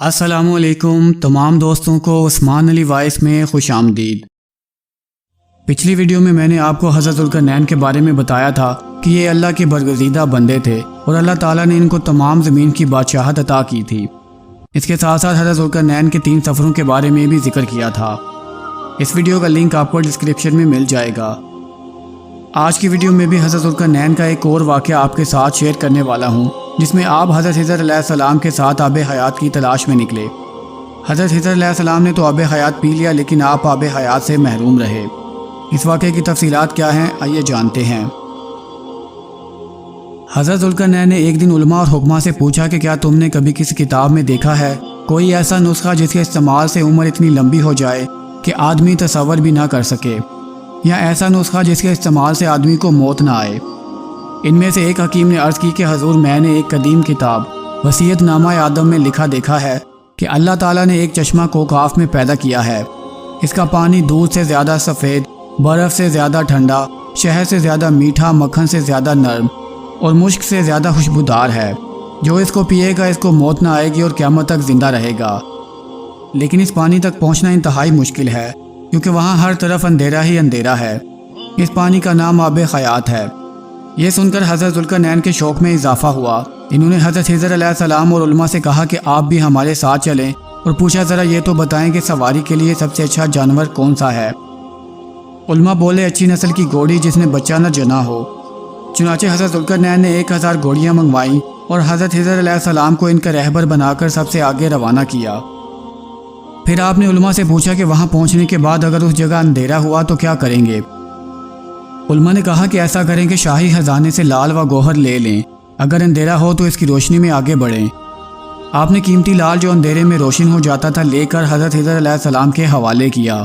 السلام علیکم تمام دوستوں کو عثمان علی وائس میں خوش آمدید۔ پچھلی ویڈیو میں نے آپ کو حضرت ذوالقرنین کے بارے میں بتایا تھا کہ یہ اللہ کے برگزیدہ بندے تھے اور اللہ تعالیٰ نے ان کو تمام زمین کی بادشاہت عطا کی تھی۔ اس کے ساتھ ساتھ حضرت ذوالقرنین کے 3 سفروں کے بارے میں بھی ذکر کیا تھا۔ اس ویڈیو کا لنک آپ کو ڈسکرپشن میں مل جائے گا۔ آج کی ویڈیو میں بھی حضرت ذوالقرنین کا ایک اور واقعہ آپ کے ساتھ شیئر کرنے والا ہوں، جس میں آپ حضرت خضر علیہ السلام کے ساتھ آب حیات کی تلاش میں نکلے۔ حضرت خضر علیہ السلام نے تو آب حیات پی لیا، لیکن آپ آب حیات سے محروم رہے۔ اس واقعے کی تفصیلات کیا ہیں، آئیے جانتے ہیں۔ حضرت ذوالقرنین نے ایک دن علماء اور حکماء سے پوچھا کہ کیا تم نے کبھی کسی کتاب میں دیکھا ہے کوئی ایسا نسخہ جس کے استعمال سے عمر اتنی لمبی ہو جائے کہ آدمی تصور بھی نہ کر سکے، یا ایسا نسخہ جس کے استعمال سے آدمی کو موت نہ آئے؟ ان میں سے ایک حکیم نے عرض کی کہ حضور، میں نے ایک قدیم کتاب وصیت نامہ آدم میں لکھا دیکھا ہے کہ اللہ تعالیٰ نے ایک چشمہ کوکاف میں پیدا کیا ہے۔ اس کا پانی دودھ سے زیادہ سفید، برف سے زیادہ ٹھنڈا، شہد سے زیادہ میٹھا، مکھن سے زیادہ نرم اور مشک سے زیادہ خوشبودار ہے۔ جو اس کو پیے گا اس کو موت نہ آئے گی اور قیامت تک زندہ رہے گا۔ لیکن اس پانی تک پہنچنا انتہائی مشکل ہے، کیونکہ وہاں ہر طرف اندھیرا ہی اندھیرا ہے۔ اس پانی کا نام آب حیات ہے۔ یہ سن کر حضرت ذوالقرنین کے شوق میں اضافہ ہوا۔ انہوں نے حضرت خضر علیہ السلام اور علماء سے کہا کہ آپ بھی ہمارے ساتھ چلیں، اور پوچھا ذرا یہ تو بتائیں کہ سواری کے لیے سب سے اچھا جانور کون سا ہے؟ علماء بولے اچھی نسل کی گھوڑی جس نے بچہ نہ جنا ہو۔ چنانچہ حضرت ذوالقرنین نے 1000 گھوڑیاں منگوائیں اور حضرت خضر علیہ السلام کو ان کا رہبر بنا کر سب سے آگے روانہ کیا۔ پھر آپ نے علماء سے پوچھا کہ وہاں پہنچنے کے بعد اگر اس جگہ اندھیرا ہوا تو کیا کریں گے؟ علماء نے کہا کہ ایسا کریں کہ شاہی خزانے سے لال و گوہر لے لیں، اگر اندھیرا ہو تو اس کی روشنی میں آگے بڑھیں۔ آپ نے قیمتی لال جو اندھیرے میں روشن ہو جاتا تھا لے کر حضرت خضر علیہ السلام کے حوالے کیا۔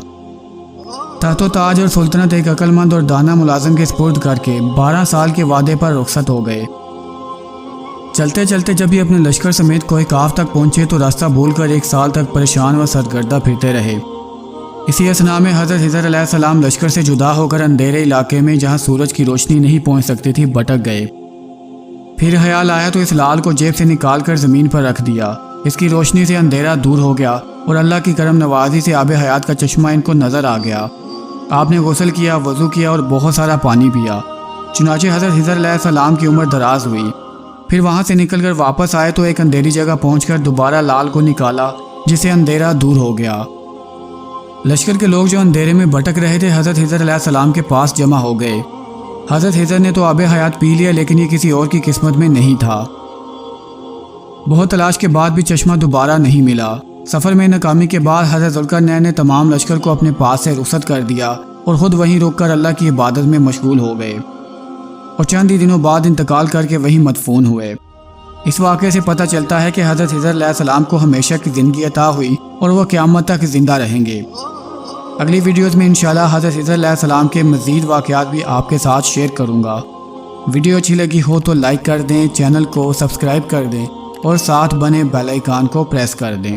تخت و تاج اور سلطنت ایک عقل مند اور دانا ملازم کے سپرد کر کے 12 سال کے وعدے پر رخصت ہو گئے۔ چلتے چلتے جب یہ اپنے لشکر سمیت کوہ کاف تک پہنچے تو راستہ بھول کر 1 سال تک پریشان و سرگردہ پھرتے رہے۔ اسی اثناء میں حضرت خضر علیہ السلام لشکر سے جدا ہو کر اندھیرے علاقے میں جہاں سورج کی روشنی نہیں پہنچ سکتی تھی بھٹک گئے۔ پھر خیال آیا تو اس لال کو جیب سے نکال کر زمین پر رکھ دیا۔ اس کی روشنی سے اندھیرا دور ہو گیا اور اللہ کی کرم نوازی سے آب حیات کا چشمہ ان کو نظر آ گیا۔ آپ نے غسل کیا، وضو کیا اور بہت سارا پانی پیا۔ چنانچہ حضرت خضر علیہ السلام کی عمر دراز ہوئی۔ پھر وہاں سے نکل کر واپس آئے تو ایک اندھیری جگہ پہنچ کر دوبارہ لال کو نکالا، جس سے اندھیرا دور ہو گیا۔ لشکر کے لوگ جو اندھیرے میں بھٹک رہے تھے حضرت خضر علیہ السلام کے پاس جمع ہو گئے۔ حضرت خضر نے تو آب حیات پی لیا، لیکن یہ کسی اور کی قسمت میں نہیں تھا۔ بہت تلاش کے بعد بھی چشمہ دوبارہ نہیں ملا۔ سفر میں ناکامی کے بعد حضرت ذوالقرنین نے تمام لشکر کو اپنے پاس سے رخصت کر دیا اور خود وہیں رک کر اللہ کی عبادت میں مشغول ہو گئے، اور چند ہی دنوں بعد انتقال کر کے وہیں مدفون ہوئے۔ اس واقعے سے پتہ چلتا ہے کہ حضرت خضر علیہ السلام کو ہمیشہ کی زندگی عطا ہوئی اور وہ قیامت تک زندہ رہیں گے۔ اگلی ویڈیوز میں انشاءاللہ حضرت خضر علیہ السلام کے مزید واقعات بھی آپ کے ساتھ شیئر کروں گا۔ ویڈیو اچھی لگی ہو تو لائک کر دیں، چینل کو سبسکرائب کر دیں اور ساتھ بنے بیل آئیکن کو پریس کر دیں۔